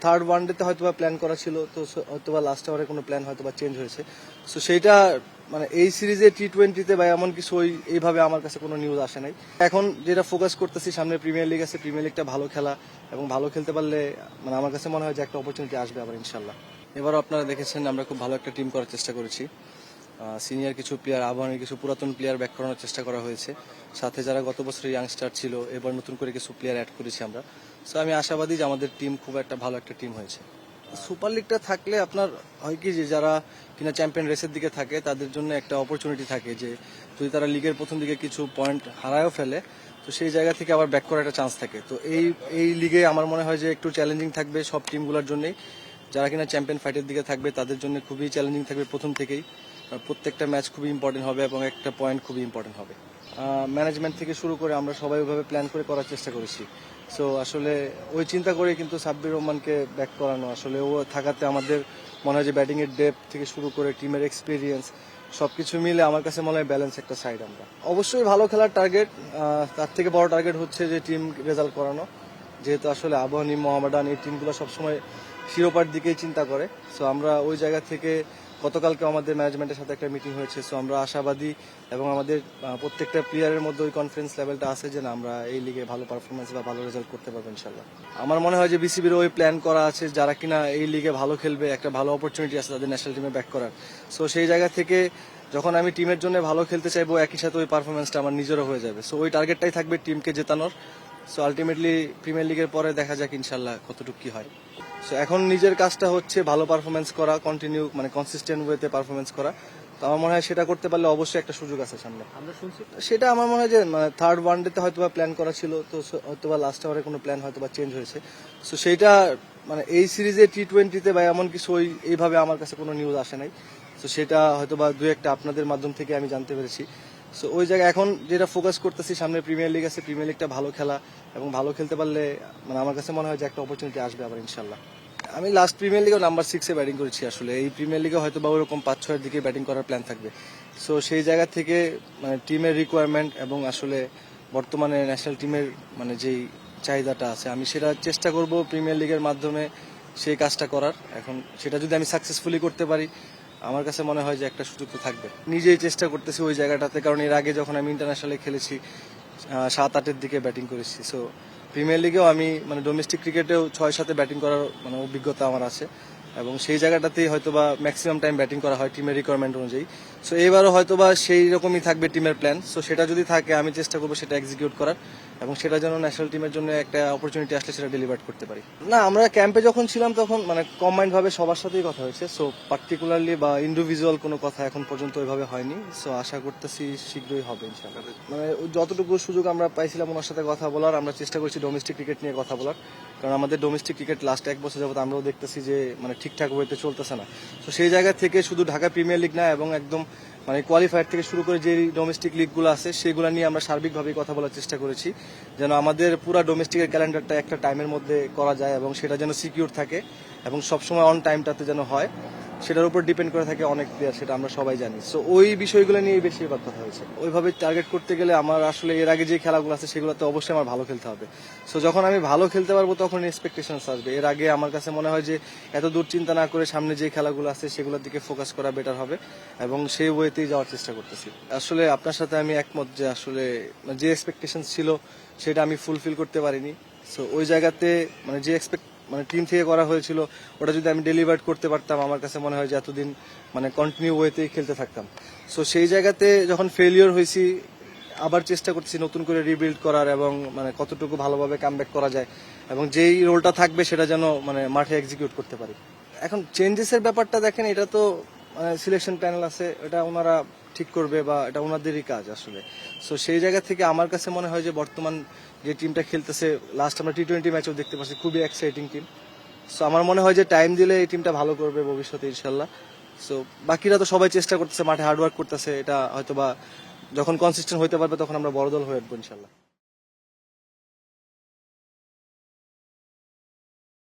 Third ওয়ানডেতে হয়তো বা plan করা ছিল, তো হয়তো বা লাস্ট আওয়ারে কোনো প্ল্যান হয়তো বা চেঞ্জ হয়েছে। সো সেইটা এই সিরিজে টি-20তে বা এমন কিছু এইভাবে আমার কাছে কোনো নিউজ আসে নাই। এখন যেটা ফোকাস করতেছি, সামনে প্রিমিয়ার লিগ আছে, প্রিমিয়ার লিগটা ভালো খেলা এবং ভালো খেলতে পারলে আমার কাছে মনে হয় যে একটা অপরচুনিটি আসবে আবার ইনশাল্লাহ। এবারও আপনারা দেখেছেন আমরা খুব ভালো একটা টিম করার চেষ্টা করেছি। সিনিয়র কিছু প্লেয়ার, আবাহনীর কিছু পুরাতন প্লেয়ার ব্যাক করানোর চেষ্টা করা হয়েছে। সাথে যারা গত বছরের ইয়াংস্টার ছিল, এবার নতুন করে কিছু প্লেয়ার অ্যাড করেছি আমরা। সো আমি আশাবাদী যে আমাদের টিম খুব একটা ভালো একটা টিম হয়েছে। সুপার লিগটা থাকলে আপনার হয় কি, যে যারা কিনা চ্যাম্পিয়ন রেসের দিকে থাকে তাদের জন্য একটা অপরচুনিটি থাকে যে যদি তারা লিগের প্রথম দিকে কিছু পয়েন্ট হারায়ও ফেলে, তো সেই জায়গা থেকে আবার ব্যাক করার একটা চান্স থাকে। তো এই লিগে আমার মনে হয় যে একটু চ্যালেঞ্জিং থাকবে সব টিমগুলোর জন্যই। যারা কিনা চ্যাম্পিয়ন ফাইটের দিকে থাকবে তাদের জন্য খুবই চ্যালেঞ্জিং থাকবে প্রথম থেকেই। প্রত্যেকটা ম্যাচ খুবই ইম্পর্টেন্ট হবে এবং একটা পয়েন্ট খুবই ইম্পর্টেন্ট হবে। ম্যানেজমেন্ট থেকে শুরু করে আমরা সবাই ওইভাবে প্ল্যান করে করার চেষ্টা করেছি। সো আসলে ওই চিন্তা করে কিন্তু সাব্বির রহমানকে ব্যাক করানো, আসলে ও থাকাতে আমাদের মনে হয় যে ব্যাটিংয়ের ডেপথ থেকে শুরু করে টিমের এক্সপিরিয়েন্স সবকিছু মিলে আমার কাছে মনে হয় ব্যালেন্স একটা সাইড। আমরা অবশ্যই ভালো খেলার টার্গেট, তার থেকে বড় টার্গেট হচ্ছে যে টিম রেজাল্ট করানো। যেহেতু আসলে আবাহনী, মোহামেডান এই টিমগুলো সবসময় শিরোপার দিকেই চিন্তা করে। সো আমরা ওই জায়গা থেকে গতকালকে আমাদের ম্যানেজমেন্টের সাথে একটা মিটিং হয়েছে। সো আমরা আশাবাদী এবং আমাদের প্রত্যেকটা প্লেয়ারের মধ্যে ওই কনফিডেন্স লেভেলটা আছে যে না, আমরা এই লিগে ভালো পারফরমেন্স বা ভালো রেজাল্ট করতে পারবো ইনশাল্লাহ। আমার মনে হয় যে বিসিবির ওই প্ল্যান করা আছে, যারা কিনা এই লিগে ভালো খেলবে, একটা ভালো অপরচুনিটি আছে তাদের ন্যাশনাল টিমে ব্যাক করার। সো সেই জায়গা থেকে যখন আমি টিমের জন্য ভালো খেলতে চাইবো, একই সাথে ওই পারফরমেন্সটা আমার নিজেরও হয়ে যাবে। সো ওই টার্গেটটাই থাকবে টিমকে জেতানোর। সো আলটিমেটলি প্রিমিয়ার লিগের পরে দেখা যাক ইনশাল্লাহ কতটুকু কি হয়। সো এখন নিজের কাজটা হচ্ছে ভালো পারফরমেন্স করা, কন্টিনিউ কনসিস্টেন্ট ওয়েতে পারফরমেন্স করা। তো আমার মনে হয় সেটা করতে পারলে অবশ্যই একটা সুযোগ আছে সামনে। আমরা শুনছি সেটা আমার মনে হয় যে থার্ড ওয়ানডেতে হয়তো বা প্ল্যান করা ছিল, তো হয়তো বা লাস্ট আওয়ারে কোনো প্ল্যান হয়তো বা চেঞ্জ হয়েছে। সো সেইটা এই সিরিজে টি-20তে বা এমন কিছু এইভাবে আমার কাছে কোনো নিউজ আসে নাই। তো সেটা হয়তো বা দু একটা আপনাদের মাধ্যম থেকে আমি জানতে পেরেছি। সো ওই জায়গায় এখন যেটা ফোকাস করতেছি, সামনে প্রিমিয়ার লিগ আছে, প্রিমিয়ার লিগটা ভালো খেলা এবং ভালো খেলতে পারলে আমার কাছে মনে হয় যে একটা অপরচুনিটি আসবে আবার ইনশাল্লাহ। আমি লাস্ট প্রিমিয়ার লিগেও নাম্বার 6-এ ব্যাটিং করেছি। আসলে এই প্রিমিয়ার লিগে হয়তো বা ওরকম 5-6-এর দিকে ব্যাটিং করার প্ল্যান থাকবে। সো সেই জায়গা থেকে টিমের রিকোয়ারমেন্ট এবং আসলে বর্তমানে ন্যাশনাল টিমের যেই চাহিদাটা আছে, আমি সেটা চেষ্টা করব প্রিমিয়ার লিগের মাধ্যমে সেই কাজটা করার। এখন সেটা যদি আমি সাকসেসফুলি করতে পারি, আমার কাছে মনে হয় যে একটা সুযোগ তো থাকবে। নিজেই চেষ্টা করতেছি ওই জায়গাটাতে, কারণ এর আগে যখন আমি ইন্টারন্যাশনালে খেলেছি 7-8-এর দিকে ব্যাটিং করেছি। সো প্রিমিয়ার লিগেও আমি ডোমেস্টিক ক্রিকেটেও 6-7-এ ব্যাটিং করার অভিজ্ঞতা আমার আছে এবং সেই জায়গাটাতেই হয়তো বা ম্যাক্সিমাম টাইম ব্যাটিং করা হয় টিমের রিকোয়ারমেন্ট অনুযায়ী। সো এবারও হয়তো বা সেই রকমই থাকবে টিমের প্ল্যান। সো সেটা যদি থাকে আমি চেষ্টা করবো সেটা এক্সিকিউট করার এবং সেটা যেন ন্যাশনাল টিমের জন্য একটা অপরচুনিটি আসলে সেটা ডেলিভার করতে পারি। না, আমরা ক্যাম্পে যখন ছিলাম তখন কম্বাইন্ড ভাবে সবার সাথেই কথা হয়েছে। সো পার্টিকুলারলি বা ইন্ডিভিজুয়াল কোনো কথা এখন পর্যন্ত ওইভাবে হয়নি। সো আশা করতেছি শীঘ্রই হবে ইনশাআল্লাহ। যতটুকু সুযোগ আমরা পাইছিলাম ওনার সাথে কথা বলার, আমরা চেষ্টা করছি ডোমেস্টিক ক্রিকেট নিয়ে কথা বলার, কারণ আমাদের ডোমেস্টিক ক্রিকেট লাস্ট 1 বছর যাবত আমরাও দেখতেছি যে ঠিকঠাক ওয়েতে চলতেছে না। তো সেই জায়গা থেকে শুধু ঢাকা প্রিমিয়ার লিগ না এবং একদম কোয়ালিফায়ার থেকে শুরু করে যে ডোমেস্টিক লিগগুলো আছে সেগুলো নিয়ে আমরা সার্বিকভাবে কথা বলার চেষ্টা করেছি, যেন আমাদের পুরো ডোমেস্টিকের ক্যালেন্ডারটা একটা টাইমের মধ্যে করা যায় এবং সেটা যেন সিকিউর থাকে এবং সবসময় অন টাইমটাতে যেন হয়। সেটার উপর ডিপেন্ড করে থাকে অনেক প্লেয়ার, সেটা আমরা সবাই জানি। সো ওই বিষয়গুলো নিয়ে বেশিরভাগ কথা হয়েছে। ওইভাবে টার্গেট করতে গেলে আমার আসলে এর আগে যে খেলাগুলো আছে সেগুলোতে অবশ্যই আমার ভালো খেলতে হবে। সো যখন আমি ভালো খেলতে পারবো তখন এক্সপেকটেশনস আসবে। এর আগে আমার কাছে মনে হয় যে এত দূর চিন্তা না করে সামনে যে খেলাগুলো আছে সেগুলোর দিকে ফোকাস করা বেটার হবে এবং সেই ওয়েতেই যাওয়ার চেষ্টা করতেছি। আসলে আপনার সাথে আমি একমত যে আসলে যে এক্সপেকটেশনস ছিল সেটা আমি ফুলফিল করতে পারিনি। সো ওই জায়গাতে যে টিম থেকে করা হয়েছিল ওটা যদি আমি ডেলিভার করতে পারতাম, আমার কাছে মনে হয় যে এতদিন কন্টিনিউ ওয়েতেই খেলতে থাকতাম। সো সেই জায়গাতে যখন ফেলিওর হয়েছি, আবার চেষ্টা করছি নতুন করে রিবিল্ড করার এবং কতটুকু ভালোভাবে কামব্যাক করা যায় এবং যেই রোলটা থাকবে সেটা যেন মাঠে এক্সিকিউট করতে পারি। এখন চেঞ্জেসের ব্যাপারটা দেখেন, এটা তো সিলেকশন প্যানেল আছে, এটা ওনারা ঠিক করবে বা এটা ওনাদেরই কাজ আসলে। সো সেই জায়গা থেকে আমার কাছে মনে হয় যে বর্তমান যে টিমটা খেলতেছে, লাস্ট আমরা টি-20 ম্যাচও দেখতে পাচ্ছি, খুবই এক্সাইটিং টিম। সো আমার মনে হয় যে টাইম দিলে এই টিমটা ভালো করবে ভবিষ্যতে ইনশাল্লাহ। সো বাকিরা তো সবাই চেষ্টা করতেছে, মাঠে হার্ডওয়ার্ক করতেছে, এটা হয়তো বা যখন কনসিস্টেন্ট হইতে পারবে তখন আমরা বড় দল হয়ে উঠবো ইনশাল্লাহ।